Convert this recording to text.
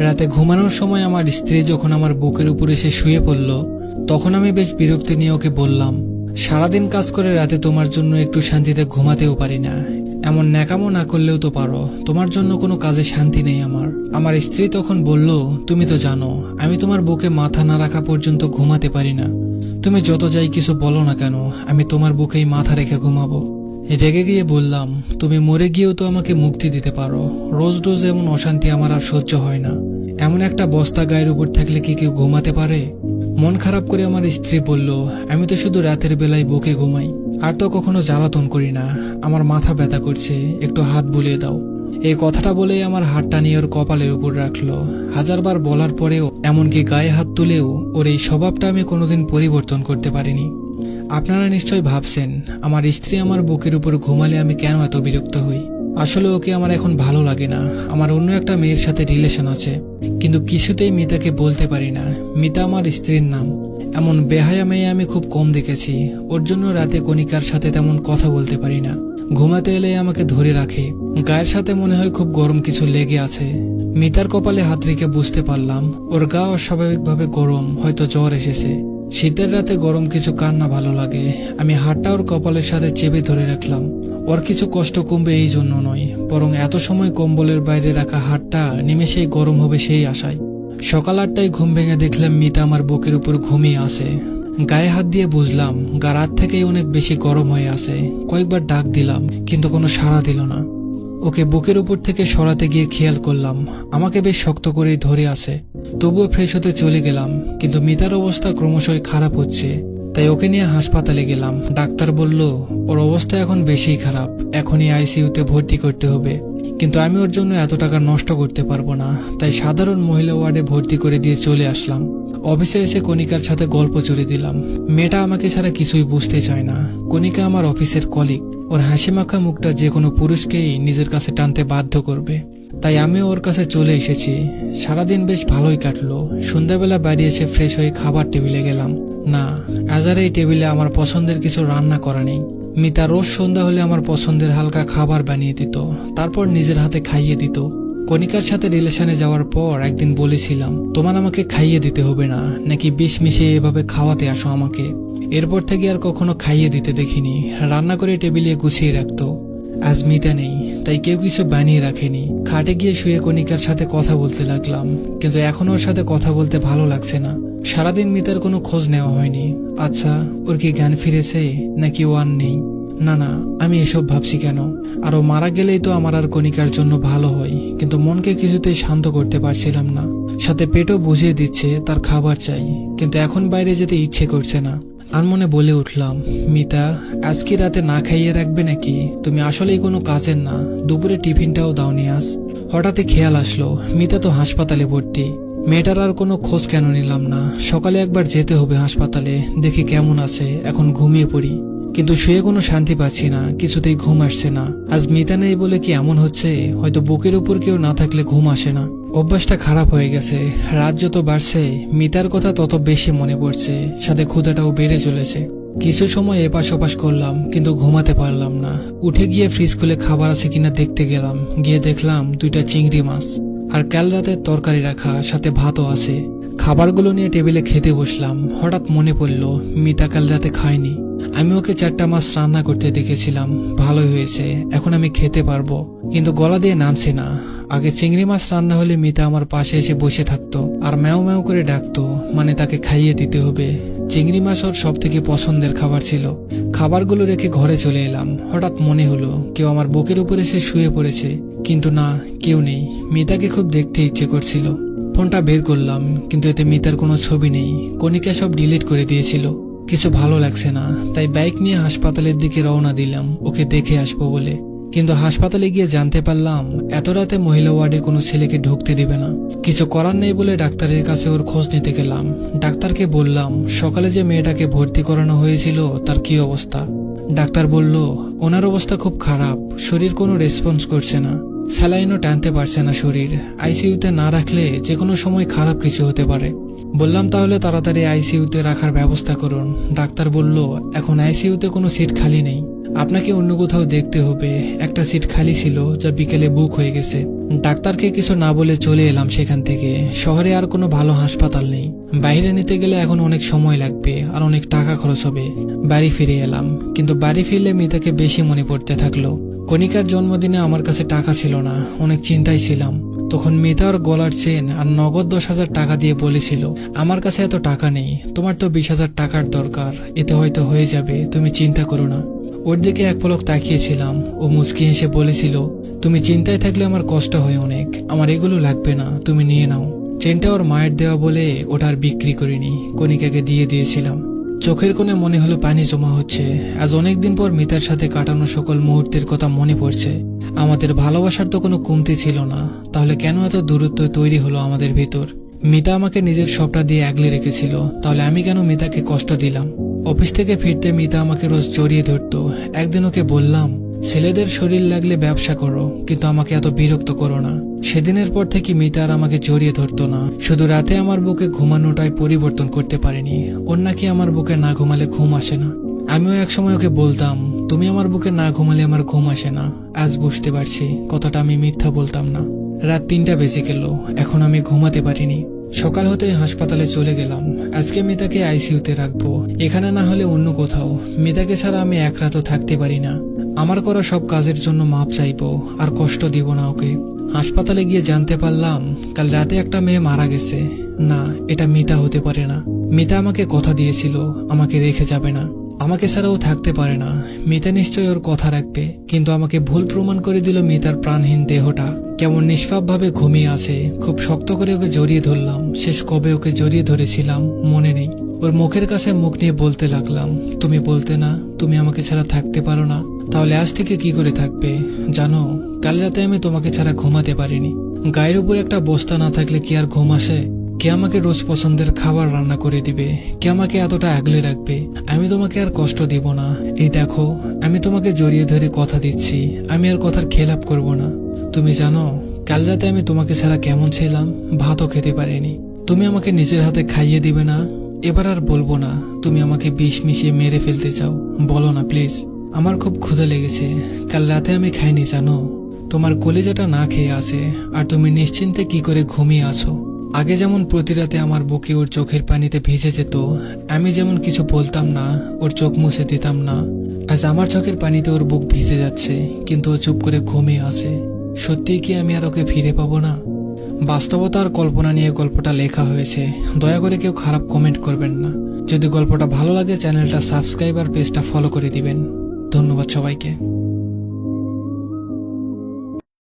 রাতে ঘুমানোর সময় আমার স্ত্রী যখন আমার বুকের উপরে এসে শুয়ে পড়ল, তখন আমি বেশ বিরক্তি নিয়ে ওকে বললাম, সারাদিন কাজ করে রাতে তোমার জন্য একটু শান্তিতে ঘুমাতেও পারি না। এমন ন্যাকামো না করলেও তো পারো, তোমার জন্য কোনো কাজে শান্তি নেই আমার। আমার স্ত্রী তখন বলল, তুমি তো জানো আমি তোমার বুকে মাথা না রাখা পর্যন্ত ঘুমাতে পারি না। তুমি যত যাই কিছু বলো না কেন, আমি তোমার বুকেই মাথা রেখে ঘুমাবো। রেগে গিয়ে বললাম, তুমি মরে গিয়েও তো আমাকে মুক্তি দিতে পারো, রোজ রোজ এমন অশান্তি আমার আর সহ্য হয় না। এমন একটা বস্তা গায়ের উপর থাকলে কি কেউ ঘুমাতে পারে? মন খারাপ করে আমার স্ত্রী বলল, আমি তো শুধু রাতের বেলায় বুকে ঘুমাই, আর তো কখনো জ্বালাতন করি না। আমার মাথা ব্যথা করছে, একটু হাত বুলিয়ে দাও। এই কথাটা বলেই আমার হাতটা নিয়ে ওর কপালের উপর রাখলো। হাজারবার বলার পরেও, এমনকি গায়ে হাত তুলেও ওর এই স্বভাবটা আমি কোনোদিন পরিবর্তন করতে পারিনি। আপনারা নিশ্চয় ভাবছেন, আমার স্ত্রী আমার বুকের উপর ঘুমালে আমি কেন এত বিরক্ত হই। আসলে ওকে আমার এখন ভালো লাগে না। আমার অন্য একটা মেয়ের সাথে রিলেশন আছে, কিন্তু কিছুতেই মিতাকে বলতে পারি না। মিতা আমার স্ত্রীর নাম। এমন বেহায়া মেয়ে আমি খুব কম দেখেছি। ওর জন্য রাতে কণিকার সাথে তেমন কথা বলতে পারি না। ঘুমাতে এলে আমাকে ধরে রাখে, গায়ের সাথে মনে হয় খুব গরম কিছু লেগে আছে। মিতার কপালে হাত রেখে বুঝতে পারলাম ওর গা অস্বাভাবিকভাবে গরম, হয়তো জ্বর এসেছে। শীতের রাতে গরম কিছু কার না ভালো লাগে। আমি হাতটা ওর কপালের সাথে চেপে ধরে রাখলাম। ওর কিছু কষ্ট কমবে এই জন্য নয়, বরং এত সময় কম্বলের বাইরে রাখা হাতটা নিমেষেই গরম হবে সেই আশায়। সকাল 8টায় ঘুম ভেঙে দেখলাম মিতা আমার বুকের উপর ঘুমিয়ে আছে। গায়ে হাত দিয়ে বুঝলাম গা রাত থেকেই অনেক বেশি গরম হয়ে আছে। কয়েকবার ডাক দিলাম, কিন্তু কোনো সাড়া দিল না। ওকে বুকের উপর থেকে সরাতে গিয়ে খেয়াল করলাম আমাকে বেশ শক্ত করেই ধরে আছে। তবুও ফ্রেশ হতে চলে গেলাম, কিন্তু মিতার অবস্থা ক্রমশই খারাপ হচ্ছে। তাই ওকে নিয়ে হাসপাতালে গেলাম। ডাক্তার বলল ওর অবস্থা এখন বেশি খারাপ, এখনই আইসিইউতে ভর্তি করতে হবে। কিন্তু আমি ওর জন্য এত টাকা নষ্ট করতে পারবো না, তাই সাধারণ মহিলা ওয়ার্ডে ভর্তি করে দিয়ে চলে আসলাম। অফিসে এসে কণিকার সাথে গল্প জুড়ে দিলাম। মেয়েটা আমাকে ছাড়া কিছুই বুঝতে চায় না। কণিকা আমার অফিসের কলিগ। ওর হাসি মাখা মুখটা যে কোনো পুরুষকেই নিজের কাছে টানতে বাধ্য করবে। তাই আমিও ওর কাছে চলে এসেছি। সারাদিন বেশ ভালোই কাটলো। সন্ধ্যাবেলা বাড়ি এসে ফ্রেশ হয়ে খাবার টেবিলে গেলাম। না, আজ আর এই টেবিলে আমার পছন্দের কিছু রান্না করা নেই। মিতা রোজ সন্ধ্যা হলে আমার পছন্দের হালকা খাবার বানিয়ে দিত, তারপর নিজের হাতে খাইয়ে দিত। কণিকার সাথে রিলেশনে যাওয়ার পর একদিন বলেছিলাম, তোমার আমাকে খাইয়ে দিতে হবে না, নাকি বিষ মিশিয়ে এভাবে খাওয়াতে আসো আমাকে। এরপর থেকে আর কখনো খাইয়ে দিতে দেখিনি। রান্না করে টেবিলে গুছিয়ে রাখতো। আজ মিতা নেই, তাই কেউ কিছু বানিয়ে রাখেনি। খাটে গিয়ে শুয়ে কণিকার সাথে কথা বলতে লাগলাম, কিন্তু এখন ওর সাথে কথা বলতে ভালো লাগছে না। সারাদিন মিতার কোনো খোঁজ নেওয়া হয়নি। আচ্ছা, ওর কি জ্ঞান ফিরেছে, নাকি ও আর নেই? না না, আমি এসব ভাবছি কেন? আর ও মারা গেলেই তো আমার আর কণিকার জন্য ভালো হয়, কিন্তু মনকে কিছুতেই শান্ত করতে পারছিলাম না। সাথে পেটও বুঝিয়ে দিচ্ছে তার খাবার চাই, কিন্তু এখন বাইরে যেতে ইচ্ছে করছে না। আর মনে বলে উঠলাম, মিতা, আজকে রাতে না খাইয়ে রাখবে নাকি? তুমি আসলেই কোনো কাজের না। দুপুরে টিফিনটাও দাওনি আজ। হঠাৎই খেয়াল আসলো মিতা তো হাসপাতালে ভর্তি। মেয়েটার আর কোনো খোঁজ কেন নিলাম না। সকালে একবার যেতে হবে হাসপাতালে, দেখি কেমন আছে। এখন ঘুমিয়ে পড়ি, কিন্তু শুয়ে কোনো শান্তি পাচ্ছি না, কিছুতেই ঘুম আসছে না। আজ মিতা নেই বলে কি এমন হচ্ছে? হয়তো বুকের উপর কেউ না থাকলে ঘুম আসে না। অভ্যাসটা খারাপ হয়ে গেছে। রাত যত বাড়ছে মিতার কথা তত বেশি মনে পড়ছে, সাথে ক্ষুধাটাও বেড়ে চলেছে। কিছু সময় এপাশ ওপাশ করলাম, কিন্তু ঘুমাতে পারলাম না। উঠে গিয়ে ফ্রিজ খুলে খাবার আছে কিনা দেখতে গেলাম। গিয়ে দেখলাম 2টা চিংড়ি মাছ আর কাল রাতের তরকারি রাখা, সাথে ভাতও আছে। খাবারগুলো নিয়ে টেবিলে খেতে বসলাম। হঠাৎ মনে পড়ল মিতা কাল রাতে খায়নি। আমি ওকে 4টা মাছ রান্না করতে দেখেছিলাম, ভালোই হয়েছে, এখন আমি খেতে পারবো। কিন্তু গলা দিয়ে নামছে না। আগে চিংড়ি মাছ রান্না হলে মিতা আমার পাশে এসে বসে থাকতো আর ম্যাও ম্যাও করে ডাকতো, মানে তাকে খাইয়ে দিতে হবে। চিংড়ি মাছ ওর সব থেকে পছন্দের খাবার ছিল। খাবারগুলো রেখে ঘরে চলে এলাম। হঠাৎ মনে হলো কেউ আমার বুকের উপরে এসে শুয়ে পড়েছে, কিন্তু না, কেউ নেই। মিতাকে খুব দেখতে ইচ্ছে করছিল। ফোনটা বের করলাম, কিন্তু এতে মিতার কোনো ছবি নেই। কণিকা সব ডিলিট করে দিয়েছিল। কিছু ভালো লাগছে না, তাই বাইক নিয়ে হাসপাতালের দিকে রওনা দিলাম ওকে দেখে আসবো বলে। কিন্তু হাসপাতালে গিয়ে জানতে পারলাম এত রাতে মহিলা ওয়ার্ডে কোনো ছেলেকে ঢুকতে দিবে না। কিছু করার নেই বলে ডাক্তারের কাছে ওর খোঁজ নিতে গেলাম। ডাক্তারকে বললাম সকালে যে মেয়েটাকে ভর্তি করানো হয়েছিল তার কি অবস্থা। ডাক্তার বলল ওনার অবস্থা খুব খারাপ, শরীর কোনো রেসপন্স করছে না, স্যালাইনও টানতে পারছে না শরীর। আইসিইউতে না রাখলে যে কোনো সময় খারাপ কিছু হতে পারে। বললাম তাহলে তাড়াতাড়ি আইসিইউতে রাখার ব্যবস্থা করুন। ডাক্তার বলল এখন আইসিইউতে কোনো সিট খালি নেই, আপনাকে অন্য কোথাও দেখতে হবে। একটা সিট খালি ছিল যা বিকেলে বুক হয়ে গেছে। ডাক্তারকে কিছু না বলে চলে এলাম সেখান থেকে। শহরে আর কোনো ভালো হাসপাতাল নেই। বাইরে নিতে গেলে এখন অনেক সময় লাগবে আর অনেক টাকা খরচ হবে। বাড়ি ফিরে এলাম, কিন্তু বাড়ি ফিরলে মিতাকে বেশি মনে পড়তে থাকলো। কণিকার জন্মদিনে আমার কাছে টাকা ছিল না, অনেক চিন্তায় ছিলাম। তখন মিতা ওর গলার চেন আর নগদ 10,000 টাকা দিয়ে বলেছিল, আমার কাছে এত টাকা নেই, তোমার তো 20,000 টাকার দরকার, এতে হয়তো হয়ে যাবে, তুমি চিন্তা করো না। ওর দিকে এক পলক তাকিয়েছিলাম। ও মুচকি হেসে বলেছিল, তুমি চিন্তায় থাকলে আমার কষ্ট হয় অনেক, আমার এগুলো লাগবে না, তুমি নিয়ে নাও। চেনটা ওর মায়ের দেওয়া বলে ওটা আর বিক্রি করিনি, কণিকাকে দিয়ে দিয়েছিলাম। চোখের কোণে মনে হলো পানি জমা হচ্ছে। আজ অনেকদিন পর মিতার সাথে কাটানো সকল মুহূর্তের কথা মনে পড়ছে। আমাদের ভালোবাসার তো কোনো কমতি ছিল না, তাহলে কেন এত দূরত্ব তৈরি হলো আমাদের ভিতর? মিতা আমাকে নিজের সবটা দিয়ে আগলে রেখেছিল, তাহলে আমি কেন মিতাকে কষ্ট দিলাম? অফিস থেকে ফিরতে মিতা আমাকে রোজ জড়িয়ে ধরতো। একদিন ওকে বললাম, ছেলেদের শরীর লাগলে ব্যবসা করো, কিন্তু আমাকে এত বিরক্ত করো না। সেদিনের পর থেকে মিতা আর আমাকে জড়িয়ে ধরতো না। শুধু রাতে আমার বুকে ঘুমানোটাই পরিবর্তন করতে পারেনি। ওর নাকি আমার বুকে না ঘুমালে ঘুম আসে না। আমিও একসময় ওকে বলতাম, তুমি আমার বুকে না ঘুমালে আমার ঘুম আসে না। আজ বুঝতে পারছি কথাটা আমি মিথ্যা বলতাম না। রাত 3টা বেজে গেল, এখন আমি ঘুমাতে পারিনি। সকাল হতেই হাসপাতালে চলে গেলাম। আজকে মিতাকে আইসিইউতে রাখবো, এখানে না হলে অন্য কোথাও। মিতাকে ছাড়া আমি এক রাতও থাকতে পারি না। আমার করা সব কাজের জন্য মাপ চাইবো, আর কষ্ট দিব না ওকে। হাসপাতালে গিয়ে জানতে পারলাম কাল রাতে একটা মেয়ে মারা গেছে। না, এটা মিতা হতে পারে না। মিতা আমাকে কথা দিয়েছিল আমাকে রেখে যাবে না, আমাকে ছাড়াও থাকতে পারে না। মিতা নিশ্চয়ই ওর কথা রাখবে, কিন্তু আমাকে ভুল প্রমাণ করে দিল। মিতার প্রাণহীন দেহটা কেমন নিষ্পাপভাবে ঘুমিয়ে আছে। খুব শক্ত করে ওকে জড়িয়ে ধরলাম। শেষ কবে ওকে জড়িয়ে ধরেছিলাম মনে নেই। ওর মুখের কাছে মুখ নিয়ে বলতে লাগলাম, তুমি বলতে না তুমি আমাকে ছাড়া থাকতে পারো না, তাহলে আজ থেকে কি করে থাকবে? জানো, কাল রাতে আমি তোমাকে ছাড়া ঘুমাতে পারিনি। গায়ের উপর একটা বস্তা না থাকলে কি আর ঘুম আসে? কে আমাকে রোজ পছন্দের খাবার রান্না করে দিবে? কে আমাকে এতটা আগলে রাখবে? আমি তোমাকে আর কষ্ট দিব না। এই দেখো, আমি তোমাকে জড়িয়ে ধরে কথা দিচ্ছি, আমি আর কথার খেলাপ করব না। তুমি জানো কাল রাতে আমি তোমাকে ছাড়া কেমন ছিলাম? ভাতও খেতে পারিনি। তুমি আমাকে নিজের হাতে খাইয়ে দিবে না? এবার আর বলবো না তুমি আমাকে বিষ মিশিয়ে মেরে ফেলতে চাও, বলো না প্লিজ। আমার খুব ক্ষুধা লেগেছে, কাল রাতে আমি খাইনি জানো। তোমার কলিজাটা না খেয়ে আছে, আর তুমি নিশ্চিন্তে কি করে ঘুমিয়ে আছো। আগে যেমন প্রতি রাতে আমার বুকে ওর চোখের পানিতে ভিজে যেত, আমি যেমন কিছু বলতাম না, ওর চোখ মুছে দিতাম না। আজ আমার চোখের পানিতে ওর বুক ভিজে যাচ্ছে, কিন্তু ও চুপ করে ঘুমিয়ে আছে। সত্যিই কি আমি আর ওকে ফিরে পাবো না? বাস্তবতা আর কল্পনা নিয়ে গল্পটা লেখা হয়েছে। দয়া করে কেউ খারাপ কমেন্ট করবেন না। যদি গল্পটা ভালো লাগে চ্যানেলটা সাবস্ক্রাইব আর পেজটা ফলো করে দিবেন। ধন্যবাদ সবাইকে।